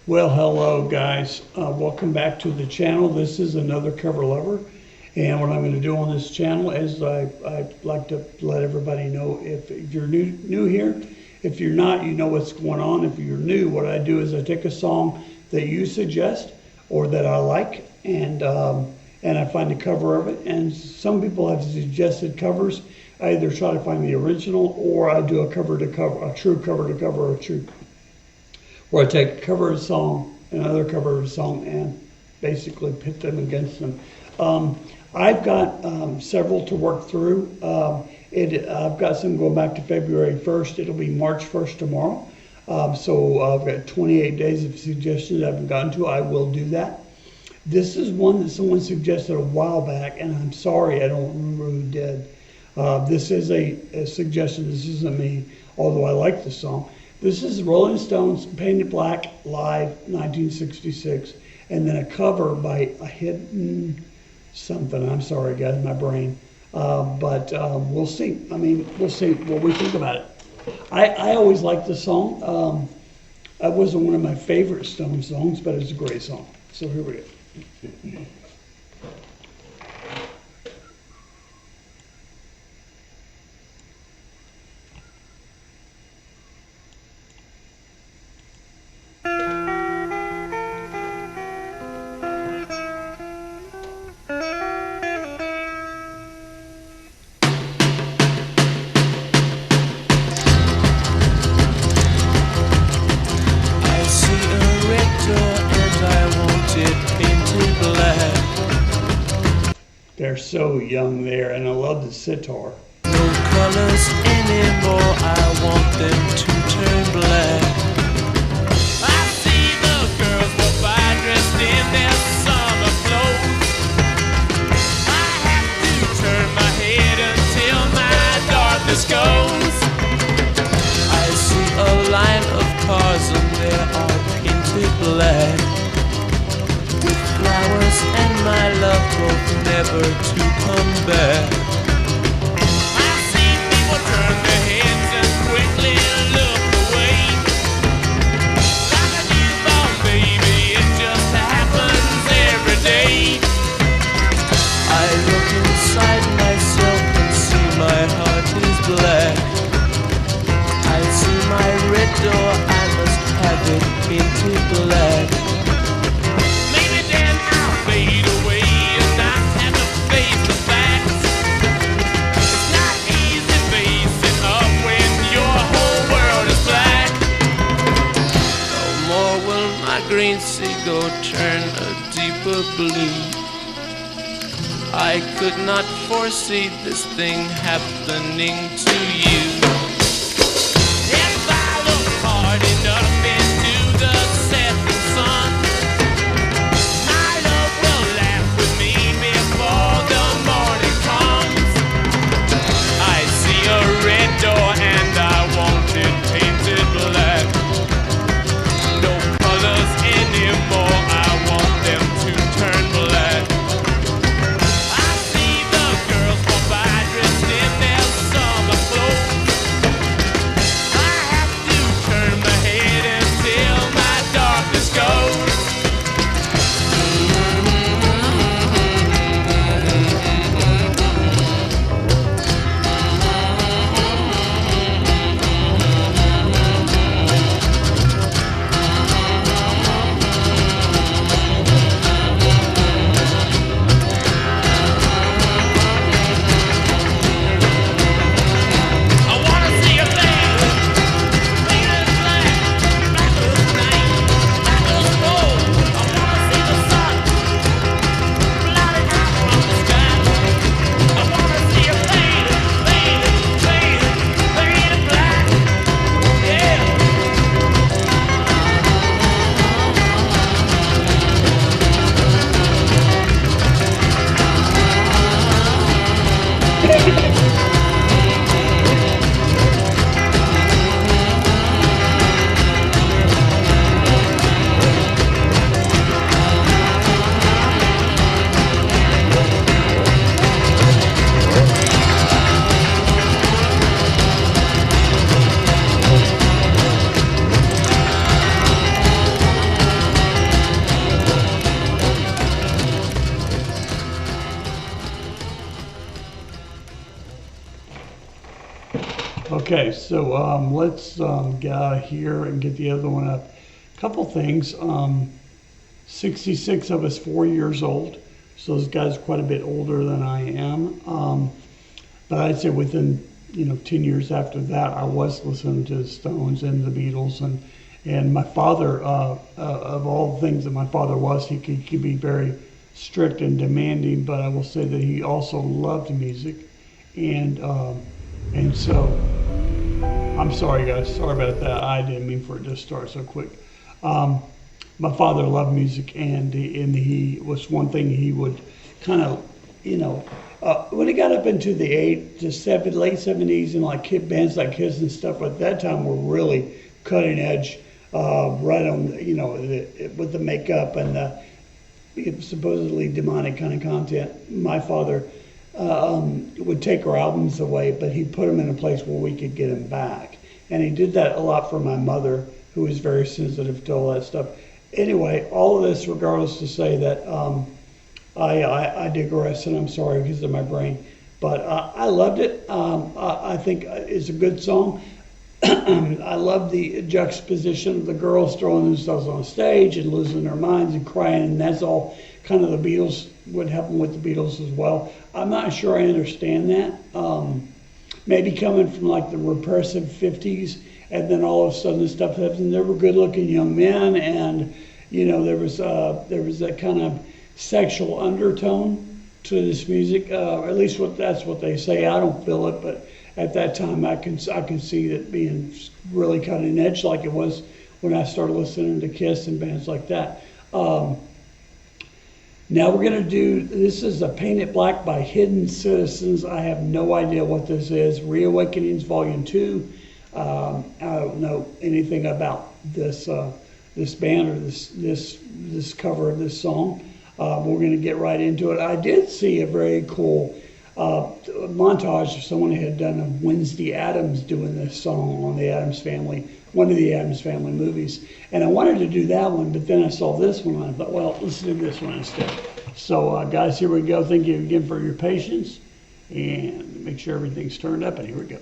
Well, hello guys. Welcome back to the channel. This is Another Cover Lover. And what I'm going to do on this channel is I like to let everybody know if you're new here. If you're not, you know what's going on. If you're new, what I do is I take a song that you suggest or that I like, and I find a cover of it. And some people have suggested covers. I either try to find the original or I do a cover to cover, a true cover to cover, a true, where I take a cover of a song, another cover of a song, and basically pit them against them. I've got several to work through. I've got some going back to February 1st. It'll be March 1st tomorrow. So I've got 28 days of suggestions I haven't gotten to. I will do that. This is one that someone suggested a while back, and I'm sorry, I don't remember who did. This is a suggestion. This isn't me, although I like the song. This is Rolling Stones, Painted Black, live, 1966, and then a cover by a hidden something. I'm sorry, guys, my brain. But we'll see. I mean, we'll see what we think about it. I always liked the song. It wasn't one of my favorite Stones songs, but it's a great song. So here we go. They're so young there, and I love the sitar. No colors anymore, I want them to turn black. I see the girls go by dressed in their summer clothes. I have to turn my head until my darkness goes. I see a line of cars and they're all painted black, with flowers and my love both never to come back. I see people turn their heads and quickly look away. Like a newborn baby, it just happens every day. I look inside myself and see my heart is black. I see my red door, I must have it painted black. Green seagull turn a deeper blue. I could not foresee this thing happening to you. If I look hard enough into the setting sun, my love will laugh with me before the morning comes. I see a red door and I want it painted black. No colors anymore, I want them to turn black. I see the girls go by dressed in their summer clothes. Okay, so let's get out of here and get the other one up. Couple things. 66 of us 4 years old, so this guy's quite a bit older than I am. But I'd say within 10 years after that, I was listening to the Stones and the Beatles, and my father, of all the things that my father was, he could be very strict and demanding, but I will say that he also loved music, and so I'm sorry guys, sorry about that. I didn't mean for it to start so quick. My father loved music, and he was one thing he would kind of, when he got up into the late 70s and like bands like Kiss and stuff at that time were really cutting edge, right on, with the makeup and the supposedly demonic kind of content. My father would take our albums away, but he'd put them in a place where we could get them back. And he did that a lot for my mother, who was very sensitive to all that stuff. Anyway, all of this regardless to say that I digress, and I'm sorry because of my brain. But I loved it. I think it's a good song. I love the juxtaposition of the girls throwing themselves on stage and losing their minds and crying, and that's all kind of the Beatles, what happened with the Beatles as well. I'm not sure I understand that. Maybe coming from like the repressive 50s, and then all of a sudden this stuff happens, and they were good-looking young men, and there was that kind of sexual undertone to this music. At least that's what they say. I don't feel it, but at that time I can see it being really cutting edge, like it was when I started listening to Kiss and bands like that. Now we're going to do, this is a Painted Black by Hidden Citizens. I have no idea what this is. Reawakenings Volume 2. I don't know anything about this this band or this cover of this song. We're going to get right into it. I did see a very cool montage of someone who had done of Wednesday Addams doing this song on the Addams Family, one of the Addams Family movies. And I wanted to do that one, but then I saw this one and I thought, well, let's do this one instead. So guys, here we go. Thank you again for your patience, and make sure everything's turned up, and here we go.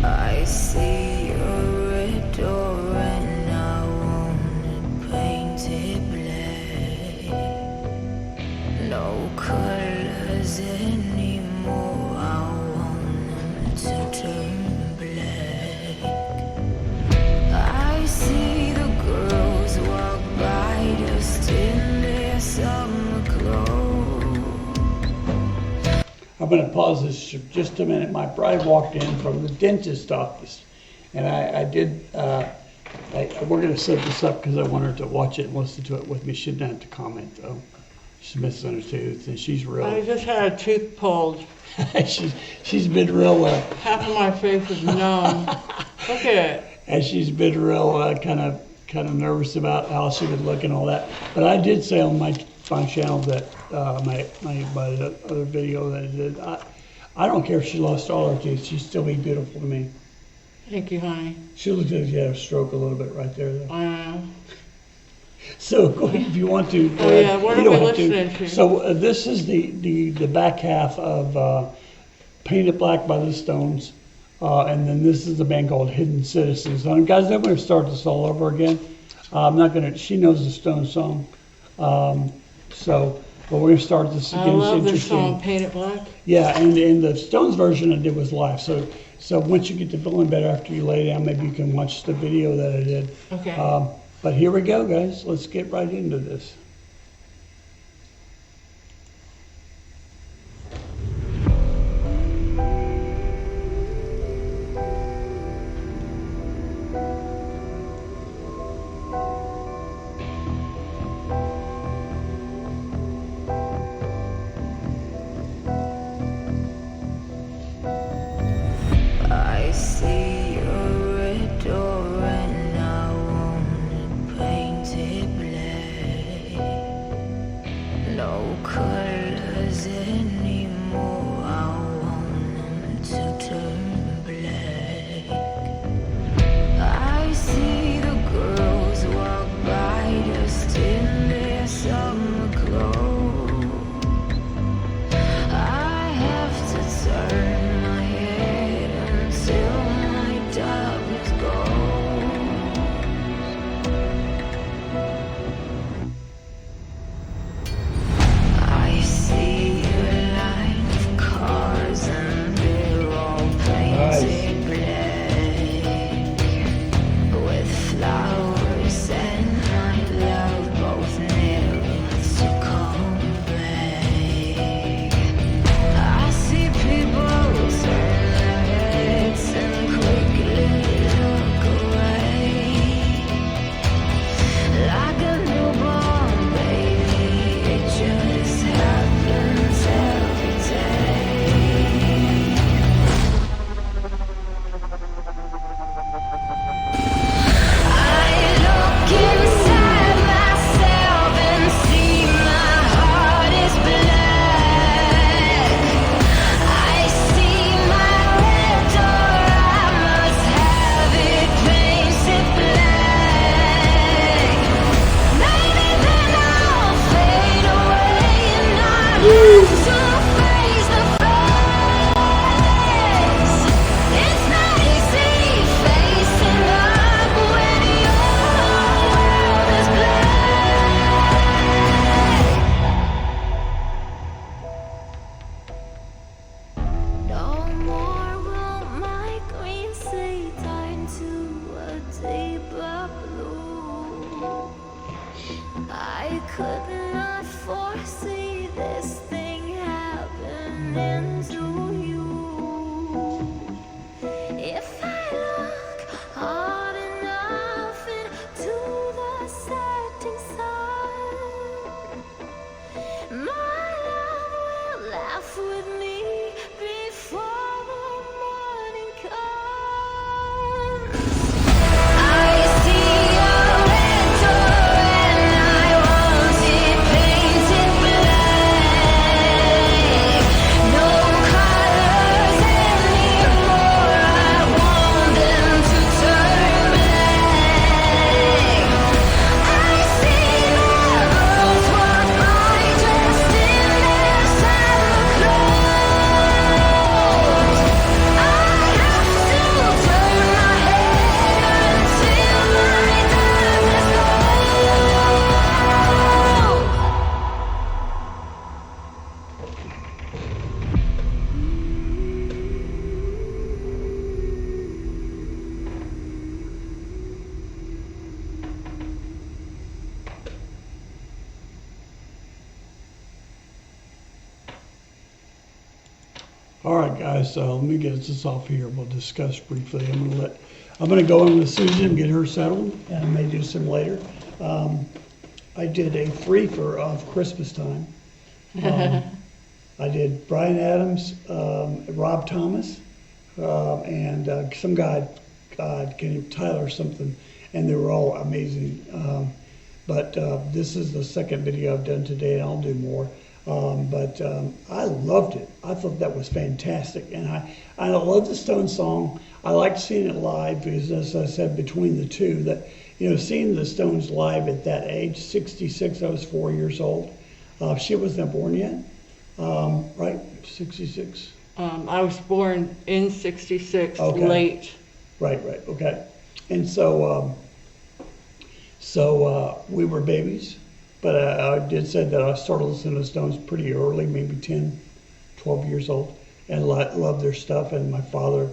I see your red door and I want it painted black. No colors anymore, I want them to turn black. I see the girls walk by just in their summer clothes. I'm going to pause this for just a minute. My bride walked in from the dentist office, and we're going to set this up because I want her to watch it and listen to it with me. She didn't have to comment, though. She's missing her tooth, and she's real. I just had a tooth pulled. she's been real. Half of my face is numb. Look at it. And she's been real kind of nervous about how she would look and all that. But I did say on my channel that my other video that I did, I don't care if she lost all her teeth, she'd still be beautiful to me. Thank you, honey. She looks like she had a stroke a little bit right there, though. I know. So go ahead if you want to. Oh yeah, what you are we don't have to. listening to? So this is the back half of Painted Black by the Stones, and then this is a band called Hidden Citizens. Guys, I'm going to start this all over again. I'm not going to. She knows the Stones song, but we're going to start this again. I love It's this song, interesting. Painted Black. Yeah, and the Stones version I did was live. So once you get to feeling better after you lay down, maybe you can watch the video that I did. Okay. But here we go, guys. Let's get right into this. I see your red door and I want it painted black. All right, guys, let me get this off here. We'll discuss briefly. I'm gonna go in with Susan and get her settled, and I may do some later. I did a 3 for Christmas time. I did Brian Adams, Rob Thomas, and some guy, Tyler something, and they were all amazing. But this is the second video I've done today, and I'll do more. I loved it. I thought that was fantastic, and I love the Stones song. I liked seeing it live because, as I said, between the two, that seeing the Stones live at that age, 66, I was 4 years old. She wasn't born yet, right? 66. I was born in 66, Okay. late. Right, okay. And so we were babies, but I did say that I started listening to Stones pretty early, maybe 10, 12 years old, and loved their stuff. And my father,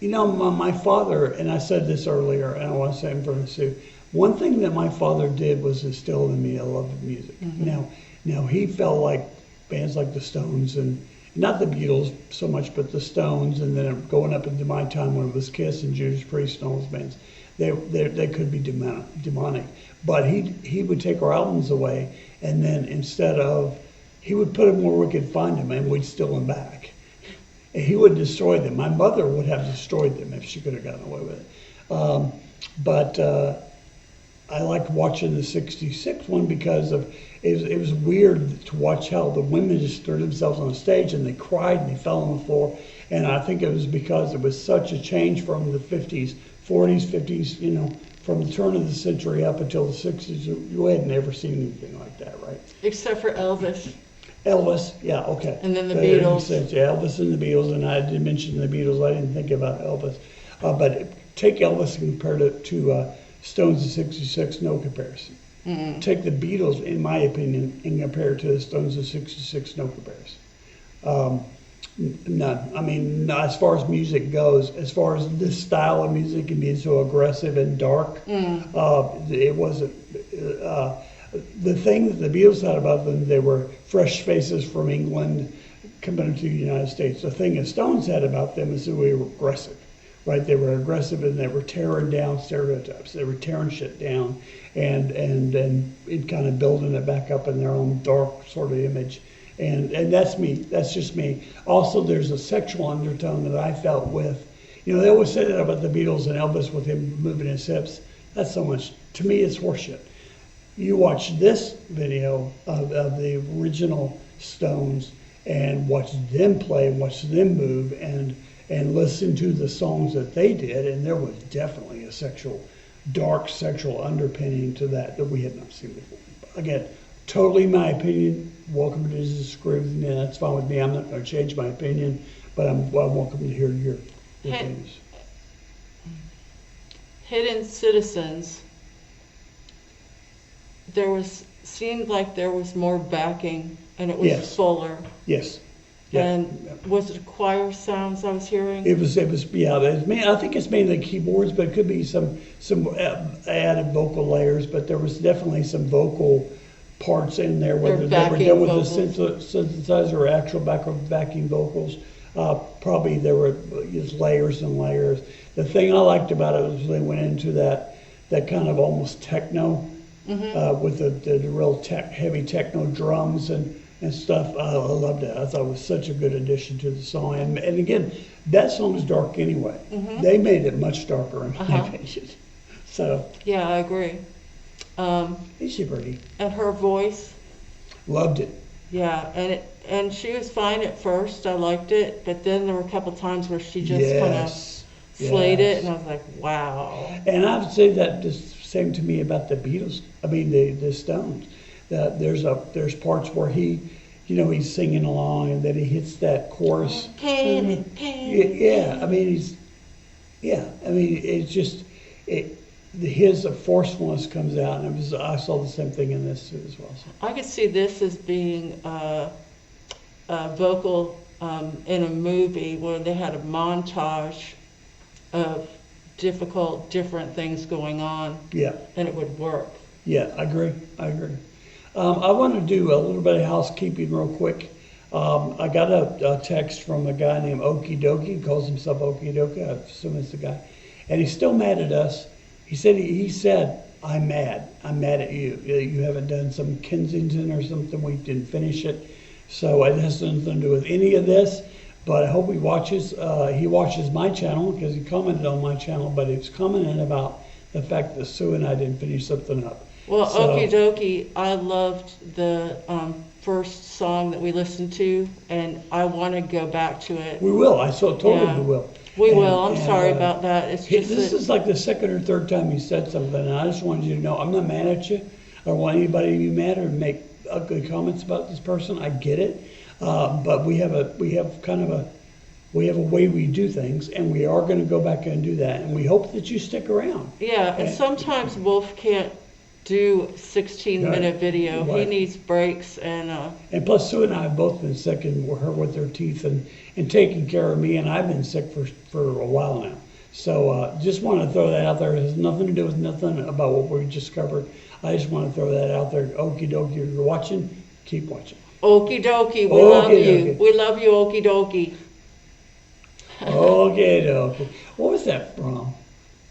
my father, and I said this earlier, and I want to say it in front of Sue, one thing that my father did was instill in me a love of music. Mm-hmm. Now he felt like bands like the Stones, and not the Beatles so much, but the Stones, and then going up into my time when it was Kiss and Judas Priest and all those bands, they could be demonic. But he would take our albums away, and then he would put them where we could find them, and we'd steal them back. And he would destroy them. My mother would have destroyed them if she could have gotten away with it. But I liked watching the 66 one because it was weird to watch how the women just threw themselves on the stage and they cried and they fell on the floor. And I think it was because it was such a change from the 50s, 40s, 50s, from the turn of the century up until the 60s. You had never seen anything like that, right? Except for Elvis. Elvis, yeah, okay. And then the That makes Beatles. sense, yeah, Elvis and the Beatles, and I did mention the Beatles. I didn't think about Elvis. But take Elvis and compare it to Stones of 66, no comparison. Mm-hmm. Take the Beatles, in my opinion, and compare it to the Stones of 66, no comparison. None. I mean, as far as music goes, as far as this style of music and being so aggressive and dark, it wasn't. The thing that the Beatles had about them, they were fresh faces from England coming to the United States. The thing the Stones had about them is that we were aggressive, right? They were aggressive and they were tearing down stereotypes. They were tearing shit down and kind of building it back up in their own dark sort of image. And that's me. That's just me. Also, there's a sexual undertone that I felt with, they always say that about the Beatles and Elvis with him moving his hips. That's so much, to me, it's horseshit. You watch this video of the original Stones and watch them play, watch them move, and listen to the songs that they did, and there was definitely a dark sexual underpinning to that we had not seen before. Again, totally my opinion. Welcome to disagree with me. That's fine with me. I'm not going to change my opinion, but I'm welcome to hear your opinions. Hidden Citizens. Seemed like there was more backing, and it was Yes. fuller. Yes. Yeah. And was it choir sounds I was hearing? It was, yeah. I think it's mainly keyboards, but it could be some added vocal layers. But there was definitely some vocal parts in there, whether they were done with the synthesizer or actual backing vocals. Probably there were just layers and layers. The thing I liked about it was they went into that kind of almost techno, with the real heavy techno drums and stuff. I loved it. I thought it was such a good addition to the song. And again, that song is dark anyway. They made it much darker in my opinion. So Yeah, I agree. is she pretty? And her voice, Loved it. yeah, and she was fine at first. I liked it, but then there were a couple times where she just kind of Yes. slayed Yes. it, and I was like, wow. And I would say that the same to me about the Beatles. I mean the Stones. That there's parts where he's singing along, and then he hits that chorus. Yeah, I mean it's just his forcefulness comes out, and I saw the same thing in this as well. So. I could see this as being a vocal in a movie where they had a montage of different things going on, Yeah, and it would work. yeah, I agree. I want to do a little bit of housekeeping real quick. I got a text from a guy named Okie Dokie. He calls himself Okie Dokie. I assume it's the guy. And he's still mad at us. He said, I'm mad. I'm mad at you. You haven't done some Kensington or something. We didn't finish it. So it has nothing to do with any of this. But I hope he watches my channel because he commented on my channel, but he was commenting about the fact that Sue and I didn't finish something up. Well, So- Okie Dokie, I loved the first song that we listened to, and I want to go back to it. We will. I told him Yeah. we will. We And- will. I'm and, sorry about that. It's just This that, is like the second or third time you said something, and I just wanted you to know I'm not mad at you. I don't want anybody to be mad or make ugly comments about this person. I get it, but we have a way we do things, and we are going to go back and do that, and we hope that you stick around. yeah, and sometimes Wolf can't do 16-minute Right. video. He Right. needs breaks, and And plus, Sue and I have both been sick, and her with her teeth, and taking care of me, and I've been sick for a while now. So just want to throw that out there. It has nothing to do with nothing about what we just covered. I just want to throw that out there. Okie dokie, if you're watching, keep watching. Okie Dokie, we love Okie you. dokie. We love you, Okie Dokie. Okie dokie. What was that from?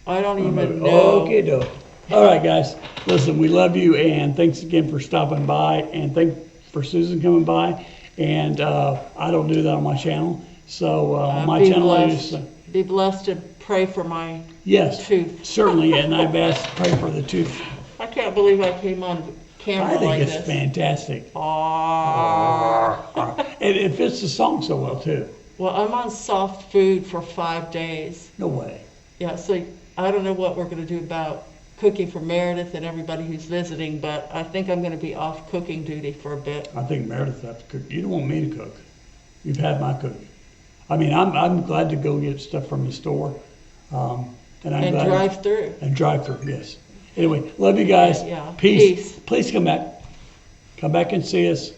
I don't even know. Okie dokie. All right, guys. Listen, we love you, and thanks again for stopping by, and thanks for Susan coming by. And I don't do that on my channel. So my Be channel blessed. is Be blessed to pray for my yes, tooth. certainly. And I've asked to pray for the tooth. I can't believe I came on camera I think like it's this. fantastic. Aww. And it fits the song so well too. Well, I'm on soft food for 5 days. No way. Yeah, so I don't know what we're going to do about cooking for Meredith and everybody who's visiting, but I think I'm going to be off cooking duty for a bit. I think Meredith has to cook. You don't want me to cook. You've had my cooking. I mean, I'm glad to go get stuff from the store. And I'm And glad drive through. and drive through. Yes. Anyway, love you guys. Yeah. Peace. Peace. Please come back. Come back and see us.